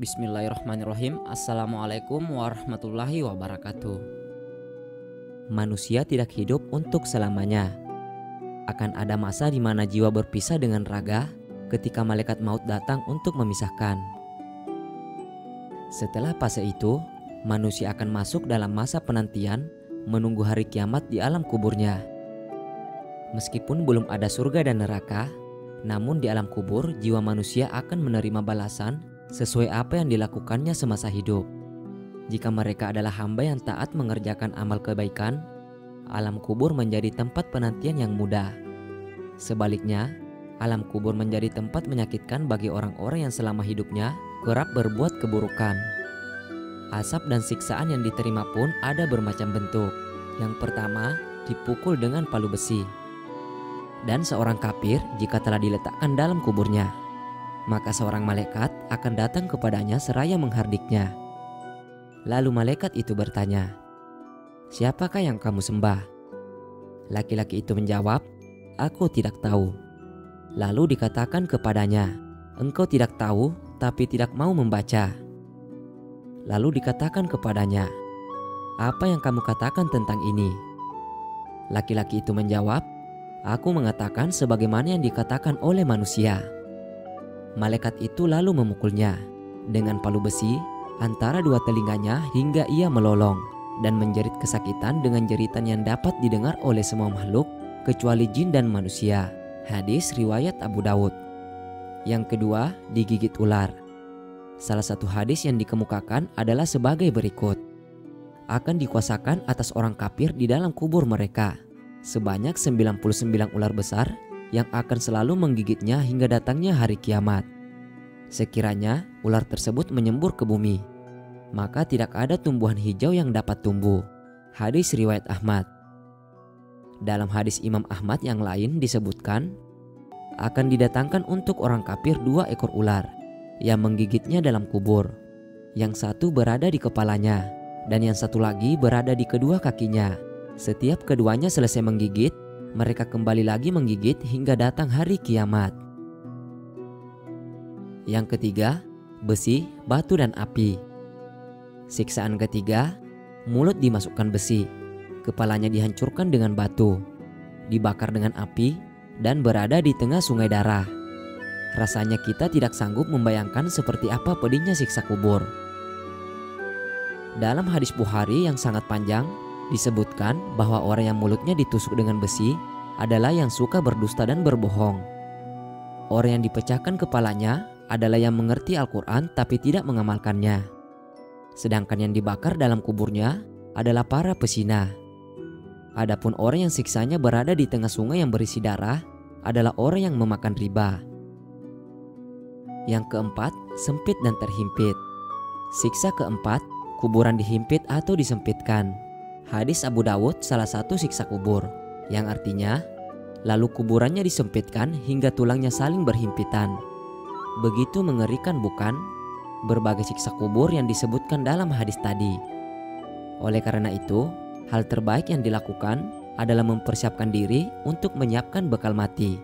Bismillahirrahmanirrahim. Assalamualaikum warahmatullahi wabarakatuh. Manusia tidak hidup untuk selamanya. Akan ada masa di mana jiwa berpisah dengan raga ketika malaikat maut datang untuk memisahkan. Setelah fase itu, manusia akan masuk dalam masa penantian menunggu hari kiamat di alam kuburnya. Meskipun belum ada surga dan neraka, namun di alam kubur jiwa manusia akan menerima balasan sesuai apa yang dilakukannya semasa hidup. Jika mereka adalah hamba yang taat mengerjakan amal kebaikan, alam kubur menjadi tempat penantian yang mudah. Sebaliknya, alam kubur menjadi tempat menyakitkan bagi orang-orang yang selama hidupnya kerap berbuat keburukan. Azab dan siksaan yang diterima pun ada bermacam bentuk. Yang pertama, dipukul dengan palu besi. Dan seorang kafir jika telah diletakkan dalam kuburnya, maka seorang malaikat akan datang kepadanya seraya menghardiknya. Lalu malaikat itu bertanya, "Siapakah yang kamu sembah?" Laki-laki itu menjawab, "Aku tidak tahu." Lalu dikatakan kepadanya, "Engkau tidak tahu tapi tidak mau membaca." Lalu dikatakan kepadanya, "Apa yang kamu katakan tentang ini?" Laki-laki itu menjawab, "Aku mengatakan sebagaimana yang dikatakan oleh manusia." Malaikat itu lalu memukulnya dengan palu besi antara dua telinganya hingga ia melolong dan menjerit kesakitan dengan jeritan yang dapat didengar oleh semua makhluk kecuali jin dan manusia. Hadis riwayat Abu Dawud. Yang kedua, digigit ular. Salah satu hadis yang dikemukakan adalah sebagai berikut. Akan dikuasakan atas orang kafir di dalam kubur mereka sebanyak 99 ular besar yang akan selalu menggigitnya hingga datangnya hari kiamat. Sekiranya ular tersebut menyembur ke bumi, maka tidak ada tumbuhan hijau yang dapat tumbuh. Hadis riwayat Ahmad. Dalam hadis Imam Ahmad yang lain disebutkan, akan didatangkan untuk orang kafir 2 ekor ular yang menggigitnya dalam kubur. Yang satu berada di kepalanya dan yang satu lagi berada di kedua kakinya. Setiap keduanya selesai menggigit, mereka kembali lagi menggigit hingga datang hari kiamat. Yang ketiga, besi, batu, dan api. Siksaan ketiga, mulut dimasukkan besi, kepalanya dihancurkan dengan batu, dibakar dengan api, dan berada di tengah sungai darah. Rasanya kita tidak sanggup membayangkan seperti apa pedihnya siksa kubur. Dalam hadis Bukhari yang sangat panjang, disebutkan bahwa orang yang mulutnya ditusuk dengan besi adalah yang suka berdusta dan berbohong. Orang yang dipecahkan kepalanya adalah yang mengerti Al-Quran tapi tidak mengamalkannya. Sedangkan yang dibakar dalam kuburnya adalah para pesina. Adapun orang yang siksanya berada di tengah sungai yang berisi darah adalah orang yang memakan riba. Yang keempat, sempit dan terhimpit. Siksa keempat, kuburan dihimpit atau disempitkan. Hadis Abu Dawud salah satu siksa kubur, yang artinya lalu kuburannya disempitkan hingga tulangnya saling berhimpitan. Begitu mengerikan bukan? Berbagai siksa kubur yang disebutkan dalam hadis tadi. Oleh karena itu, hal terbaik yang dilakukan adalah mempersiapkan diri untuk menyiapkan bekal mati.